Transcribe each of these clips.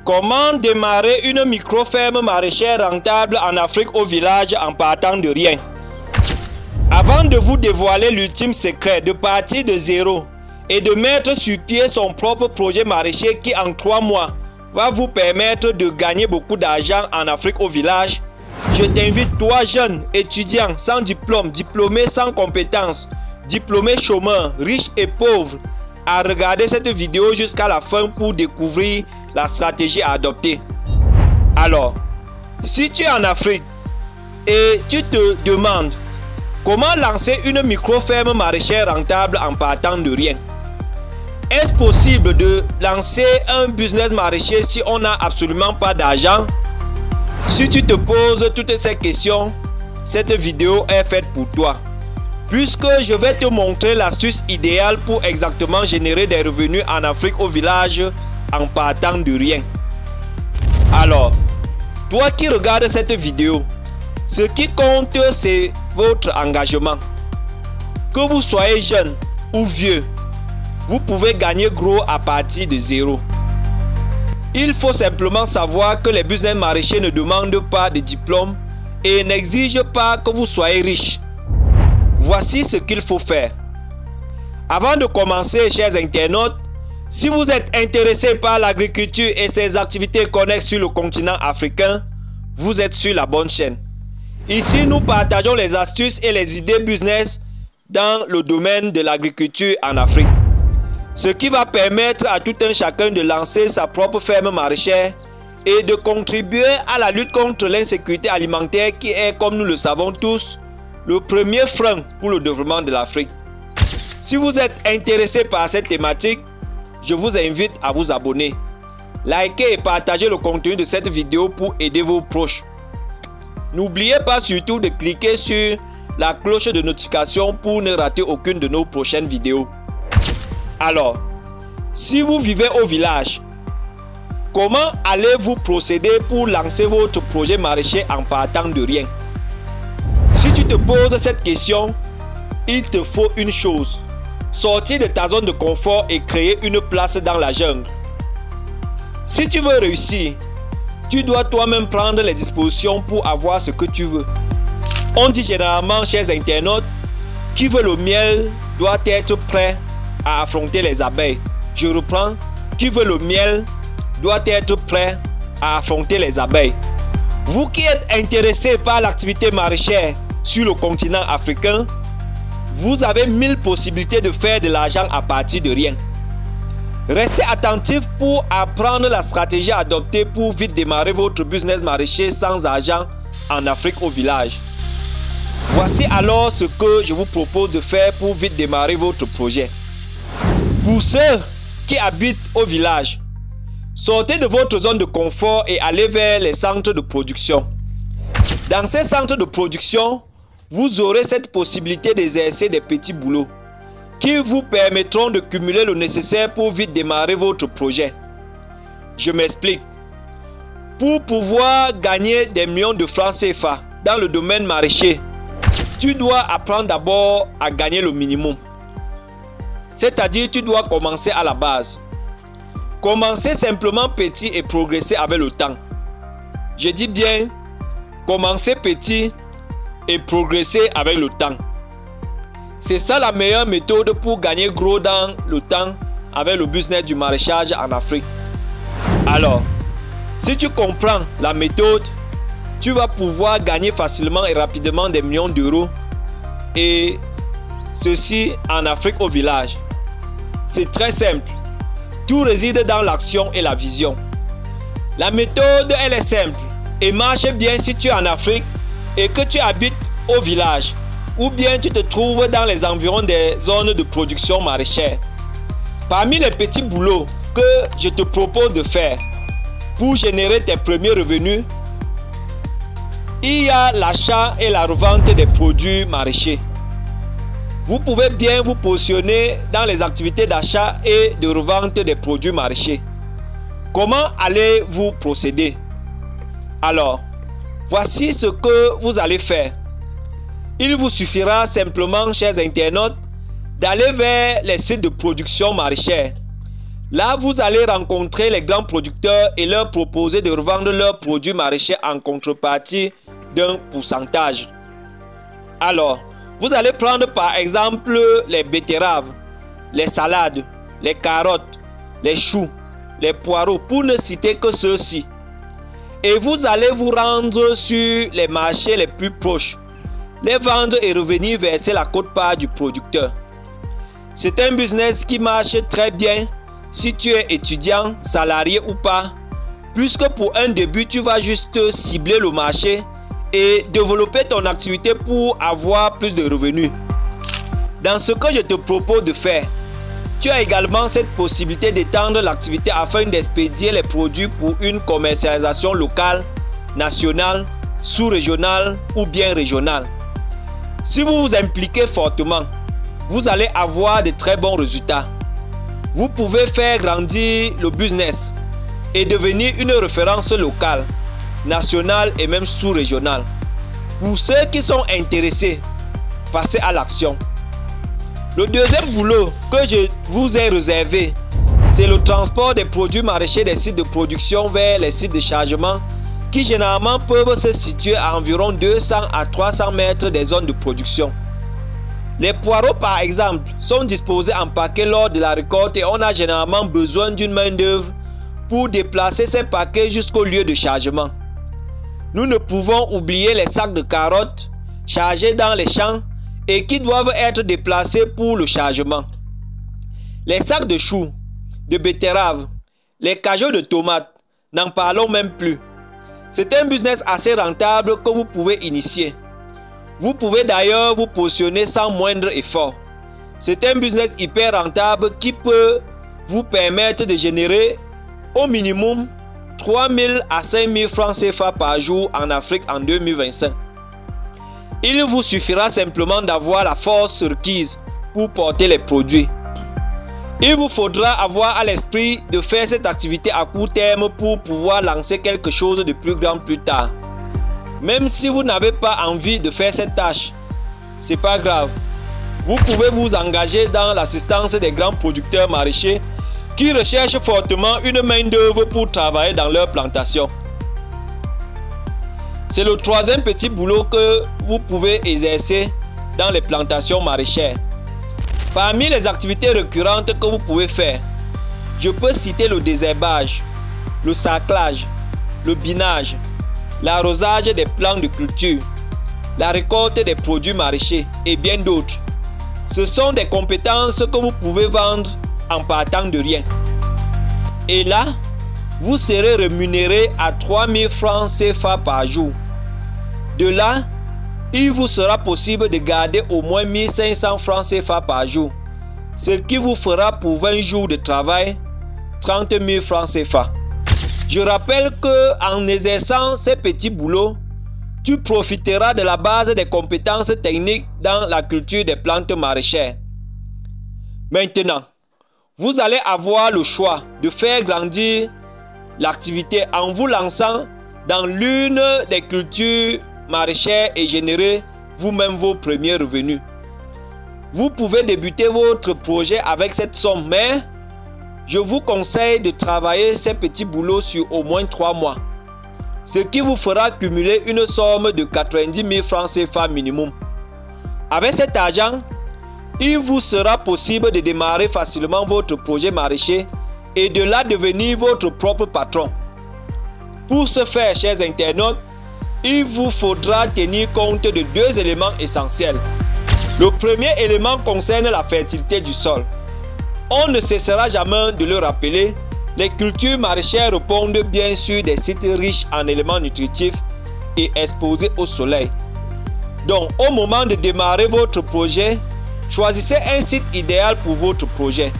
Comment démarrer une micro-ferme maraîchère rentable en Afrique au village en partant de rien? Avant de vous dévoiler l'ultime secret de partir de zéro et de mettre sur pied son propre projet maraîcher qui en 3 mois va vous permettre de gagner beaucoup d'argent en Afrique au village, je t'invite, toi jeune étudiant sans diplôme, diplômé sans compétences, diplômé chômeur, riche et pauvre, à regarder cette vidéo jusqu'à la fin pour découvrir la stratégie à adopter. Alors, si tu es en Afrique et tu te demandes comment lancer une micro-ferme maraîchère rentable en partant de rien, est-ce possible de lancer un business maraîcher si on n'a absolument pas d'argent? Si tu te poses toutes ces questions, cette vidéo est faite pour toi, puisque je vais te montrer l'astuce idéale pour exactement générer des revenus en Afrique au village en partant de rien. Alors, toi qui regardes cette vidéo, ce qui compte, c'est votre engagement. Que vous soyez jeune ou vieux, vous pouvez gagner gros à partir de zéro. Il faut simplement savoir que les business maraîchers ne demandent pas de diplôme et n'exigent pas que vous soyez riche. Voici ce qu'il faut faire. Avant de commencer, chers internautes, si vous êtes intéressé par l'agriculture et ses activités connexes sur le continent africain, vous êtes sur la bonne chaîne. Ici, nous partageons les astuces et les idées business dans le domaine de l'agriculture en Afrique. Ce qui va permettre à tout un chacun de lancer sa propre ferme maraîchère et de contribuer à la lutte contre l'insécurité alimentaire qui est, comme nous le savons tous, le premier frein pour le développement de l'Afrique. Si vous êtes intéressé par cette thématique, je vous invite à vous abonner. Likez et partagez le contenu de cette vidéo pour aider vos proches. N'oubliez pas surtout de cliquer sur la cloche de notification pour ne rater aucune de nos prochaines vidéos. Alors, si vous vivez au village, comment allez-vous procéder pour lancer votre projet maraîcher en partant de rien? Si tu te poses cette question, il te faut une chose: sortir de ta zone de confort et créer une place dans la jungle. Si tu veux réussir, tu dois toi-même prendre les dispositions pour avoir ce que tu veux. On dit généralement, chers internautes, qui veut le miel doit être prêt à affronter les abeilles. Je reprends, qui veut le miel doit être prêt à affronter les abeilles. Vous qui êtes intéressé par l'activité maraîchère sur le continent africain, vous avez 1000 possibilités de faire de l'argent à partir de rien. Restez attentif pour apprendre la stratégie à adopter pour vite démarrer votre business maraîcher sans argent en Afrique au village. Voici alors ce que je vous propose de faire pour vite démarrer votre projet. Pour ceux qui habitent au village, sortez de votre zone de confort et allez vers les centres de production. Dans ces centres de production, vous aurez cette possibilité d'exercer des petits boulots qui vous permettront de cumuler le nécessaire pour vite démarrer votre projet. Je m'explique. Pour pouvoir gagner des millions de francs CFA dans le domaine maraîcher, tu dois apprendre d'abord à gagner le minimum. C'est-à-dire, tu dois commencer à la base. Commencer simplement petit et progresser avec le temps. Je dis bien, commencer petit et progresser avec le temps. C'est ça la meilleure méthode pour gagner gros dans le temps avec le business du maraîchage en Afrique. Alors, si tu comprends la méthode, tu vas pouvoir gagner facilement et rapidement des millions d'euros, et ceci en Afrique au village. C'est très simple. Tout réside dans l'action et la vision. La méthode, elle est simple et marche bien si tu es en Afrique et que tu habites au village, ou bien tu te trouves dans les environs des zones de production maraîchère. Parmi les petits boulots que je te propose de faire pour générer tes premiers revenus, il y a l'achat et la revente des produits maraîchers. Vous pouvez bien vous positionner dans les activités d'achat et de revente des produits maraîchers. Comment allez-vous procéder? Alors, voici ce que vous allez faire. Il vous suffira simplement, chers internautes, d'aller vers les sites de production maraîchère. Là, vous allez rencontrer les grands producteurs et leur proposer de revendre leurs produits maraîchers en contrepartie d'un pourcentage. Alors, vous allez prendre par exemple les betteraves, les salades, les carottes, les choux, les poireaux, pour ne citer que ceux-ci. Et vous allez vous rendre sur les marchés les plus proches, les vendre et revenir verser la quote-part du producteur. C'est un business qui marche très bien si tu es étudiant, salarié ou pas, puisque pour un début, tu vas juste cibler le marché et développer ton activité pour avoir plus de revenus. Dans ce que je te propose de faire, tu as également cette possibilité d'étendre l'activité afin d'expédier les produits pour une commercialisation locale, nationale, sous-régionale ou bien régionale. Si vous vous impliquez fortement, vous allez avoir de très bons résultats. Vous pouvez faire grandir le business et devenir une référence locale, nationale et même sous-régionale. Pour ceux qui sont intéressés, passez à l'action. Le deuxième boulot que je vous ai réservé, c'est le transport des produits maraîchers des sites de production vers les sites de chargement qui généralement peuvent se situer à environ 200 à 300 mètres des zones de production. Les poireaux par exemple sont disposés en paquets lors de la récolte et on a généralement besoin d'une main d'œuvre pour déplacer ces paquets jusqu'au lieu de chargement. Nous ne pouvons oublier les sacs de carottes chargés dans les champs et qui doivent être déplacés pour le chargement. Les sacs de choux, de betteraves, les cageots de tomates, n'en parlons même plus. C'est un business assez rentable que vous pouvez initier. Vous pouvez d'ailleurs vous positionner sans moindre effort. C'est un business hyper rentable qui peut vous permettre de générer au minimum 3 000 à 5 000 francs CFA par jour en Afrique en 2025. Il vous suffira simplement d'avoir la force requise pour porter les produits. Il vous faudra avoir à l'esprit de faire cette activité à court terme pour pouvoir lancer quelque chose de plus grand plus tard. Même si vous n'avez pas envie de faire cette tâche, c'est pas grave. Vous pouvez vous engager dans l'assistance des grands producteurs maraîchers qui recherchent fortement une main-d'œuvre pour travailler dans leur plantation. C'est le troisième petit boulot que vous pouvez exercer dans les plantations maraîchères. Parmi les activités récurrentes que vous pouvez faire, je peux citer le désherbage, le sarclage, le binage, l'arrosage des plants de culture, la récolte des produits maraîchers et bien d'autres. Ce sont des compétences que vous pouvez vendre en partant de rien. Et là, vous serez rémunéré à 3 000 francs CFA par jour. De là, il vous sera possible de garder au moins 1 500 francs CFA par jour, ce qui vous fera pour 20 jours de travail 30 000 francs CFA. Je rappelle qu'en exerçant ces petits boulots, tu profiteras de la base des compétences techniques dans la culture des plantes maraîchères. Maintenant, vous allez avoir le choix de faire grandir l'activité en vous lançant dans l'une des cultures maraîchères et générer vous-même vos premiers revenus. Vous pouvez débuter votre projet avec cette somme, mais je vous conseille de travailler ces petits boulots sur au moins 3 mois, ce qui vous fera cumuler une somme de 90 000 francs CFA minimum. Avec cet argent, il vous sera possible de démarrer facilement votre projet maraîcher et de là devenir votre propre patron. Pour ce faire, chers internautes, il vous faudra tenir compte de 2 éléments essentiels. Le premier élément concerne la fertilité du sol. On ne cessera jamais de le rappeler, les cultures maraîchères répondent bien sûr des sites riches en éléments nutritifs et exposés au soleil. Donc, au moment de démarrer votre projet, choisissez un site idéal pour votre projet.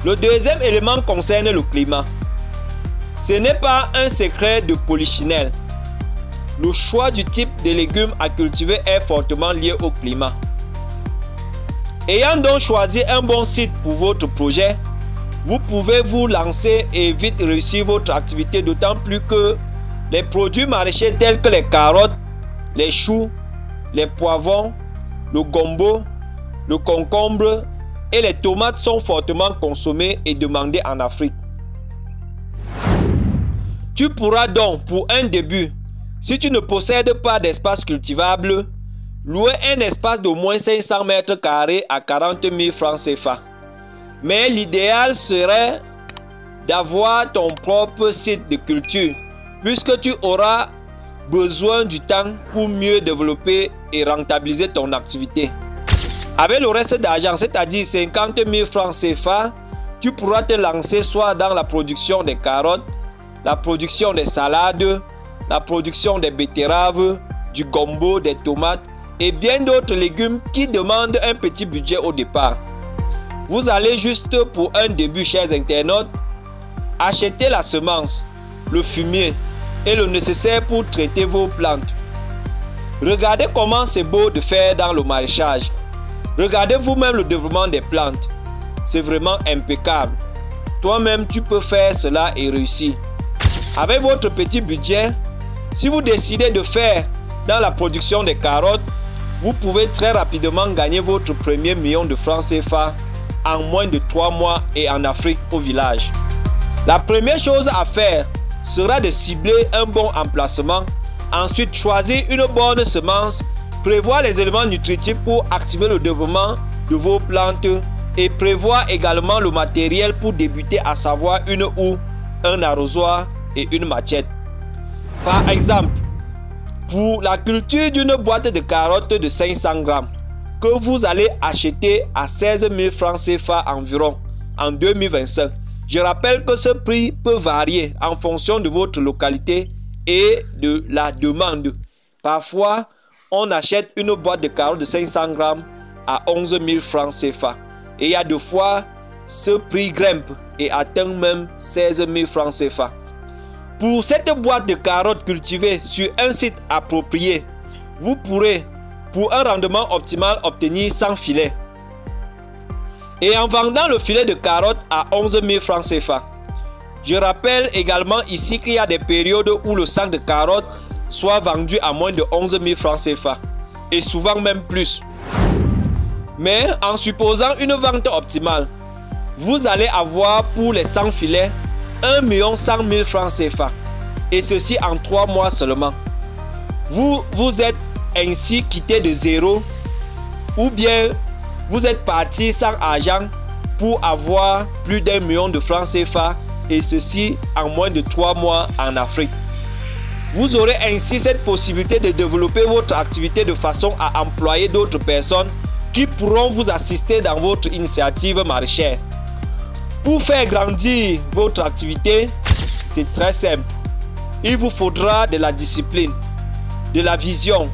Le deuxième élément concerne le climat. Ce n'est pas un secret de polichinelle. Le choix du type de légumes à cultiver est fortement lié au climat. Ayant donc choisi un bon site pour votre projet, vous pouvez vous lancer et vite réussir votre activité, d'autant plus que les produits maraîchers tels que les carottes, les choux, les poivrons, le gombo, le concombre et les tomates sont fortement consommées et demandées en Afrique. Tu pourras donc, pour un début, si tu ne possèdes pas d'espace cultivable, louer un espace d'au moins 500 mètres carrés à 40 000 francs CFA. Mais l'idéal serait d'avoir ton propre site de culture, puisque tu auras besoin du temps pour mieux développer et rentabiliser ton activité. Avec le reste d'argent, c'est-à-dire 50 000 francs CFA, tu pourras te lancer soit dans la production des carottes, la production des salades, la production des betteraves, du gombo, des tomates et bien d'autres légumes qui demandent un petit budget au départ. Vous allez juste pour un début, chers internautes, acheter la semence, le fumier et le nécessaire pour traiter vos plantes. Regardez comment c'est beau de faire dans le maraîchage. Regardez vous-même le développement des plantes. C'est vraiment impeccable. Toi-même, tu peux faire cela et réussir. Avec votre petit budget, si vous décidez de faire dans la production des carottes, vous pouvez très rapidement gagner votre premier million de francs CFA en moins de 3 mois et en Afrique au village. La première chose à faire sera de cibler un bon emplacement, ensuite choisir une bonne semence, prévoir les éléments nutritifs pour activer le développement de vos plantes et prévoir également le matériel pour débuter, à savoir une houe, un arrosoir et une machette. Par exemple, pour la culture d'une boîte de carottes de 500 grammes que vous allez acheter à 16 000 francs CFA environ en 2025, je rappelle que ce prix peut varier en fonction de votre localité et de la demande. Parfois, on achète une boîte de carottes de 500 grammes à 11 000 francs CFA. Et il y a deux fois, ce prix grimpe et atteint même 16 000 francs CFA. Pour cette boîte de carottes cultivée sur un site approprié, vous pourrez, pour un rendement optimal, obtenir 100 filets. Et en vendant le filet de carottes à 11 000 francs CFA. Je rappelle également ici qu'il y a des périodes où le sac de carottes soit vendu à moins de 11 000 francs CFA. Et souvent même plus. Mais en supposant une vente optimale, vous allez avoir pour les 100 filets 1 100 000 francs CFA. Et ceci en 3 mois seulement. Vous êtes ainsi quitté de zéro, ou bien vous êtes parti sans argent pour avoir plus d'1 million de francs CFA, et ceci en moins de 3 mois en Afrique. Vous aurez ainsi cette possibilité de développer votre activité de façon à employer d'autres personnes qui pourront vous assister dans votre initiative maraîchère. Pour faire grandir votre activité, c'est très simple. Il vous faudra de la discipline, de la vision,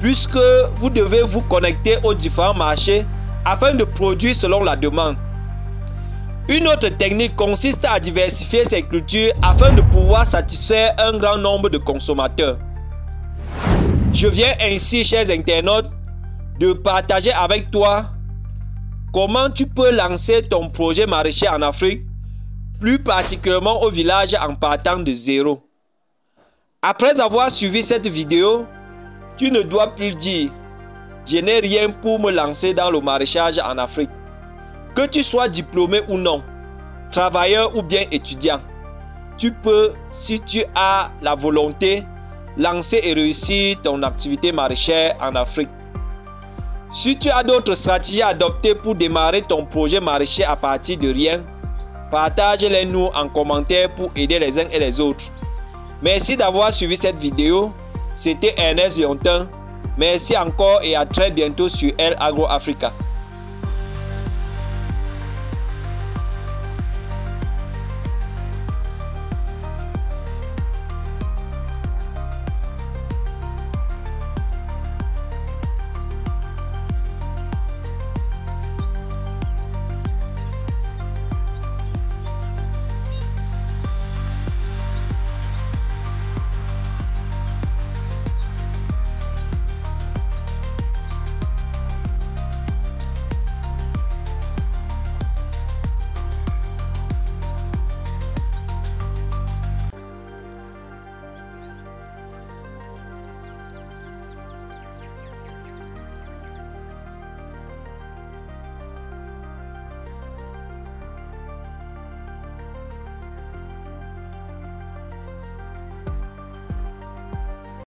puisque vous devez vous connecter aux différents marchés afin de produire selon la demande. Une autre technique consiste à diversifier ses cultures afin de pouvoir satisfaire un grand nombre de consommateurs. Je viens ainsi, chers internautes, de partager avec toi comment tu peux lancer ton projet maraîcher en Afrique, plus particulièrement au village en partant de zéro. Après avoir suivi cette vidéo, tu ne dois plus dire « Je n'ai rien pour me lancer dans le maraîchage en Afrique ». Que tu sois diplômé ou non, travailleur ou bien étudiant, tu peux, si tu as la volonté, lancer et réussir ton activité maraîchère en Afrique. Si tu as d'autres stratégies à adopter pour démarrer ton projet maraîcher à partir de rien, partage-les nous en commentaire pour aider les uns et les autres. Merci d'avoir suivi cette vidéo. C'était Ernest Liontin. Merci encore et à très bientôt sur El Agro Africa.